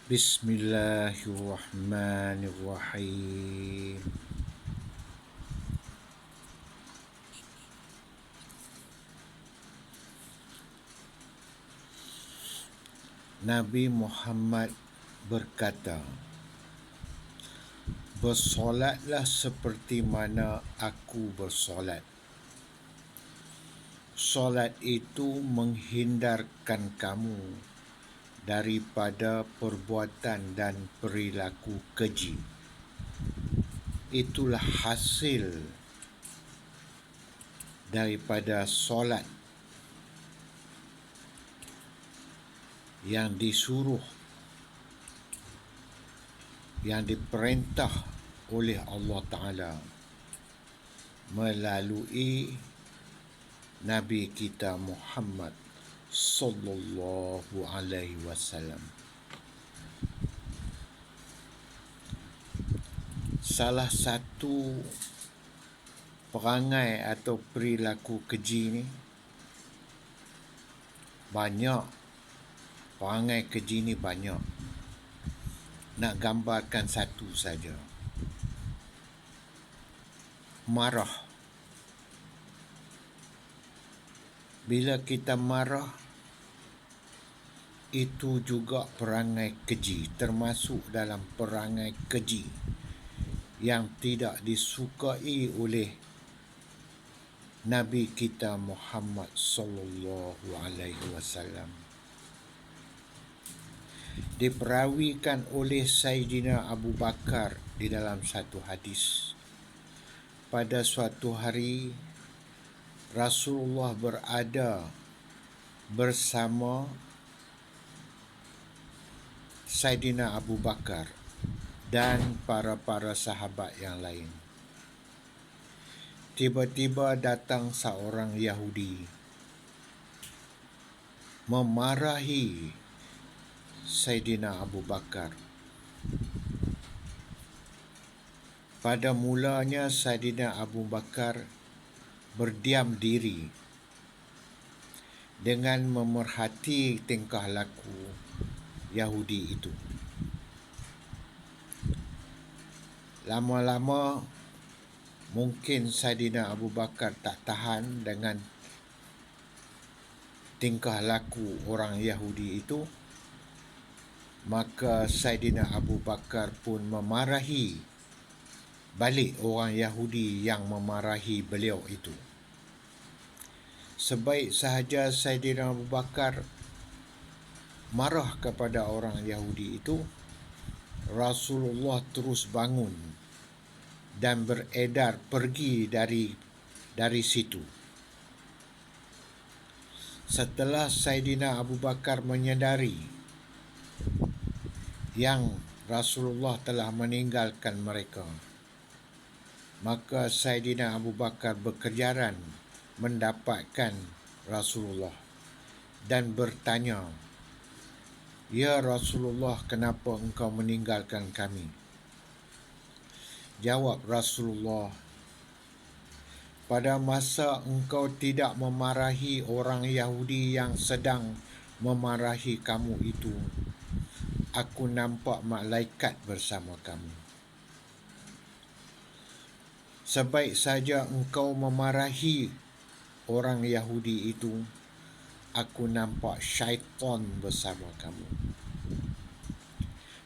Bismillahirrahmanirrahim. Nabi Muhammad berkata, "Bersolatlah seperti mana aku bersolat." Solat itu menghindarkan kamu daripada perbuatan dan perilaku keji. Itulah hasil daripada solat yang disuruh, yang diperintah oleh Allah Ta'ala melalui Nabi kita Muhammad sallallahu alaihi wasallam. Salah satu perangai atau perilaku keji ni, banyak perangai keji ni banyak. Nak gambarkan satu saja. Marah. Bila kita marah, itu juga perangai keji, termasuk dalam perangai keji yang tidak disukai oleh Nabi kita Muhammad sallallahu alaihi wasallam. Diperawikan oleh Sayyidina Abu Bakar di dalam satu hadis. Pada suatu hari Rasulullah berada bersama Sayyidina Abu Bakar dan para sahabat yang lain. Tiba-tiba datang seorang Yahudi memarahi Sayyidina Abu Bakar. Pada mulanya Sayyidina Abu Bakar berdiam diri dengan memerhati tingkah laku Yahudi itu. Lama-lama mungkin Sayyidina Abu Bakar tak tahan dengan tingkah laku orang Yahudi itu, maka Sayyidina Abu Bakar pun memarahi balik orang Yahudi yang memarahi beliau itu. Sebaik sahaja Sayyidina Abu Bakar marah kepada orang Yahudi itu, Rasulullah terus bangun dan beredar pergi dari situ. Setelah Sayyidina Abu Bakar menyadari yang Rasulullah telah meninggalkan mereka, maka Sayyidina Abu Bakar berkejaran mendapatkan Rasulullah dan bertanya, "Ya Rasulullah, kenapa engkau meninggalkan kami?" Jawab Rasulullah, "Pada masa engkau tidak memarahi orang Yahudi yang sedang memarahi kamu itu, aku nampak malaikat bersama kamu. Sebaik saja engkau memarahi orang Yahudi itu, aku nampak syaitan bersama kamu.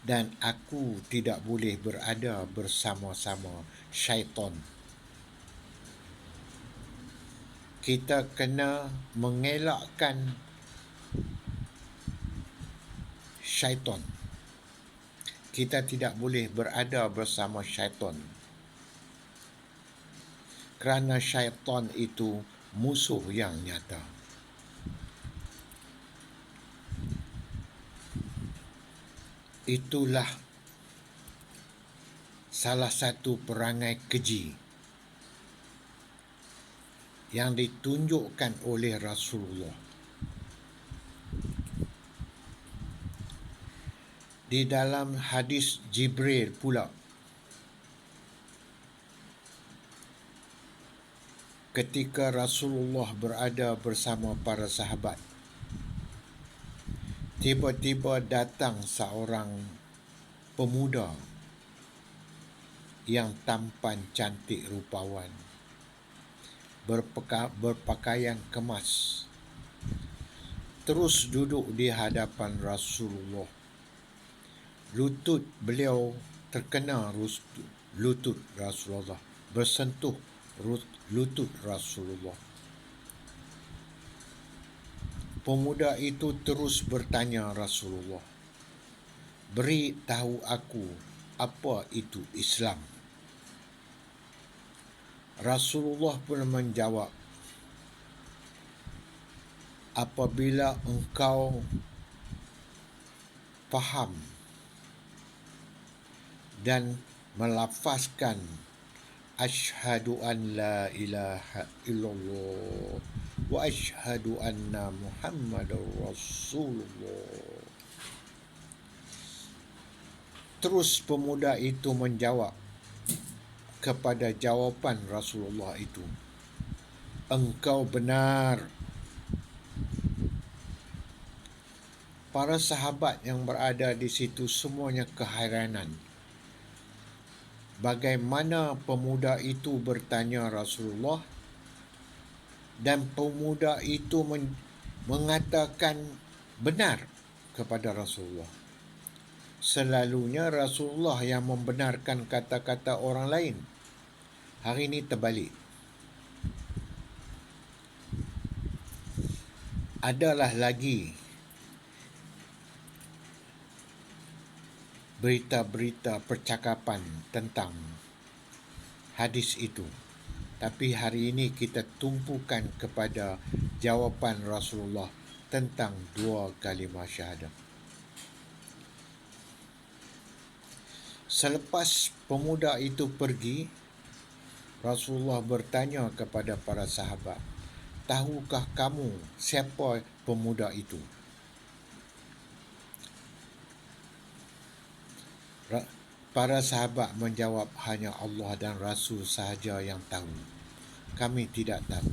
Dan aku tidak boleh berada bersama-sama syaitan." Kita kena mengelakkan syaitan. Kita tidak boleh berada bersama syaitan, kerana syaitan itu musuh yang nyata. Itulah salah satu perangai keji yang ditunjukkan oleh Rasulullah. Di dalam hadis Jibril pula, ketika Rasulullah berada bersama para sahabat, tiba-tiba datang seorang pemuda yang tampan, cantik, rupawan, berpakaian kemas, terus duduk di hadapan Rasulullah. Lutut beliau terkena lutut Rasulullah, bersentuh lutut Rasulullah. Pemuda itu terus bertanya Rasulullah, "Beri tahu aku apa itu Islam." Rasulullah pun menjawab, "Apabila engkau faham dan melafazkan asyhadu an la ilaha illallah wa asyhadu anna Muhammadar Rasulullah." Terus pemuda itu menjawab kepada jawapan Rasulullah itu, "Engkau benar." Para sahabat yang berada di situ semuanya kehairanan. Bagaimana pemuda itu bertanya Rasulullah dan pemuda itu mengatakan benar kepada Rasulullah. Selalunya Rasulullah yang membenarkan kata-kata orang lain. Hari ini terbalik. Adalah lagi berita-berita percakapan tentang hadis itu. Tapi hari ini kita tumpukan kepada jawapan Rasulullah tentang 2 kalimah syahadah. Selepas pemuda itu pergi, Rasulullah bertanya kepada para sahabat, "Tahukah kamu siapa pemuda itu?" Para sahabat menjawab, "Hanya Allah dan Rasul sahaja yang tahu. Kami tidak tahu."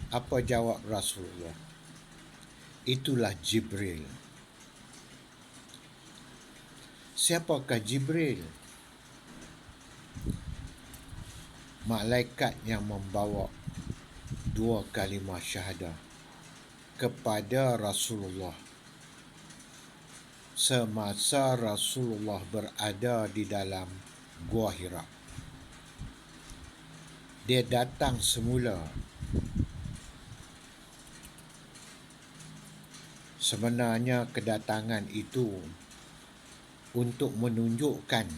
Apa jawab Rasulullah? "Itulah Jibril." Siapakah Jibril? Malaikat yang membawa 2 kalimah syahadah kepada Rasulullah semasa Rasulullah berada di dalam Gua Hira. Dia datang semula sebenarnya kedatangan itu untuk menunjukkan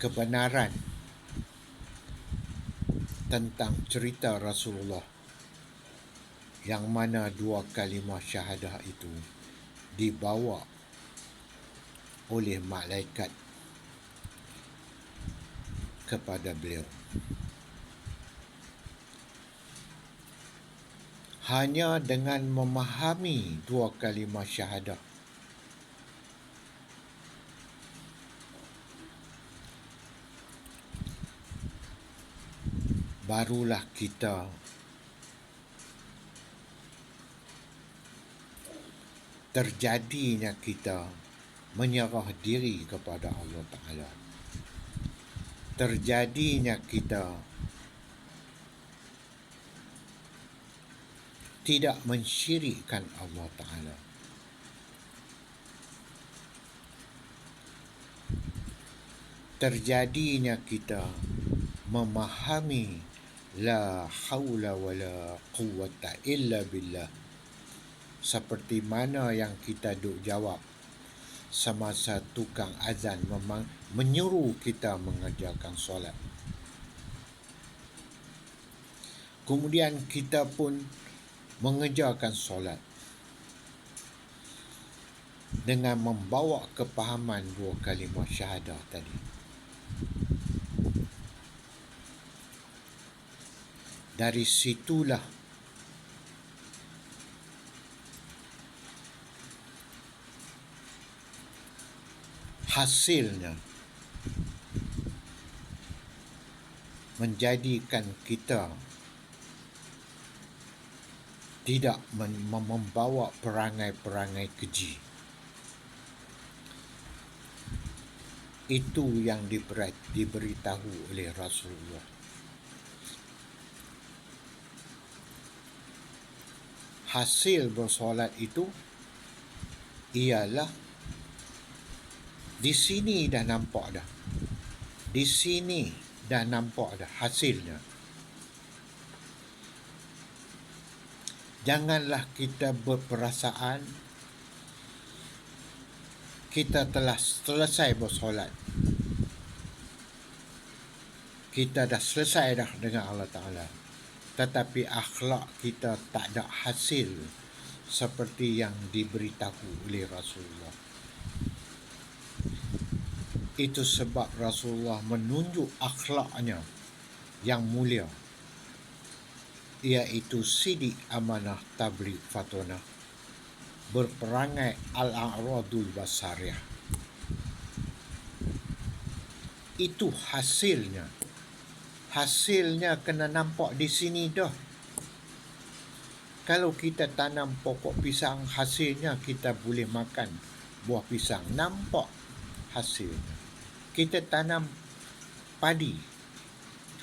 kebenaran tentang cerita Rasulullah, yang mana 2 kalimah syahadah itu dibawa oleh malaikat kepada beliau. Hanya dengan memahami 2 kalimah syahadah, barulah kita terjadinya kita menyerah diri kepada Allah Ta'ala. Terjadinya kita tidak mensyirikkan Allah Ta'ala. Terjadinya kita memahami la haula wa la quwwata illa billah, seperti mana yang kita duk jawab semasa tukang azan menyuruh kita mengerjakan solat. Kemudian kita pun mengerjakan solat dengan membawa kepahaman 2 kalimah syahadah tadi. Dari situlah hasilnya menjadikan kita tidak membawa perangai-perangai keji. Itu yang diberitahu oleh Rasulullah. Hasil bersolat itu ialah di sini dah nampak dah. Di sini dah nampak dah hasilnya. Janganlah kita berperasaan kita telah selesai bersolat. Kita dah selesai dah dengan Allah Ta'ala. Tetapi akhlak kita tak ada hasil seperti yang diberitahu oleh Rasulullah. Itu sebab Rasulullah menunjuk akhlaknya yang mulia, iaitu sidik, amanah, tabligh, fatonah, berperangai al-a'radul basariyah. Itu hasilnya. Hasilnya kena nampak di sini dah. Kalau kita tanam pokok pisang, hasilnya kita boleh makan buah pisang. Nampak hasilnya. Kita tanam padi,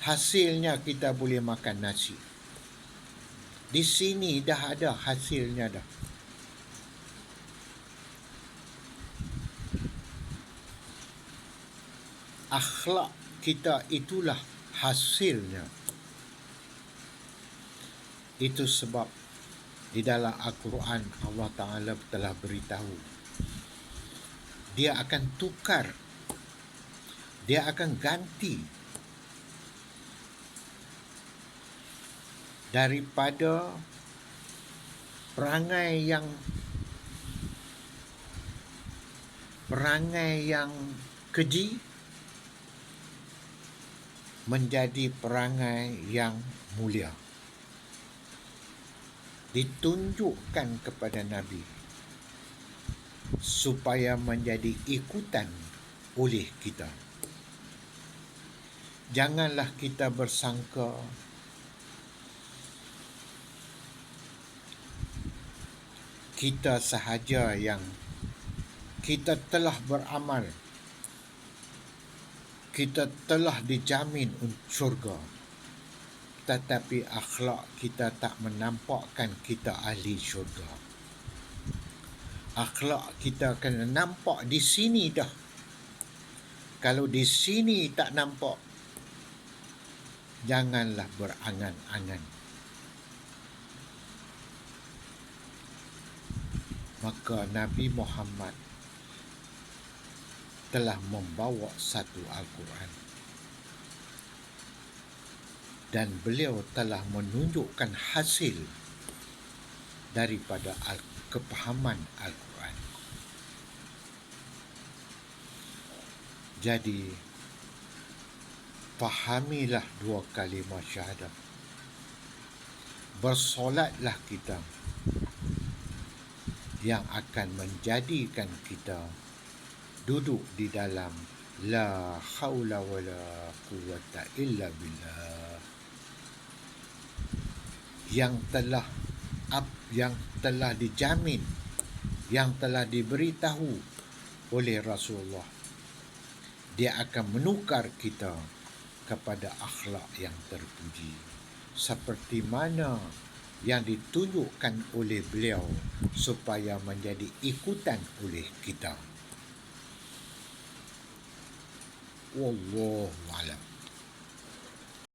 hasilnya kita boleh makan nasi. Di sini dah ada hasilnya dah. Akhlak kita itulah hasilnya. Itu sebab di dalam Al-Quran Allah Ta'ala telah beritahu Dia akan tukar, Dia akan ganti daripada perangai yang keji menjadi perangai yang mulia. Ditunjukkan kepada Nabi supaya menjadi ikutan oleh kita. Janganlah kita bersangka kita sahaja yang kita telah beramal, kita telah dijamin syurga, tetapi akhlak kita tak menampakkan kita ahli syurga. Akhlak kita kena nampak di sini dah. Kalau di sini tak nampak, janganlah berangan-angan. Maka Nabi Muhammad telah membawa satu Al-Quran dan beliau telah menunjukkan hasil daripada kepahaman Al-Quran. Jadi, fahamilah dua kalimah syahadah. Bersolatlah kita yang akan menjadikan kita duduk di dalam la haula wala quwwata illa billah, yang telah dijamin, yang telah diberitahu oleh Rasulullah. Dia akan menukar kita kepada akhlak yang terpuji, seperti mana yang ditunjukkan oleh beliau supaya menjadi ikutan oleh kita. Wallahu a'lam.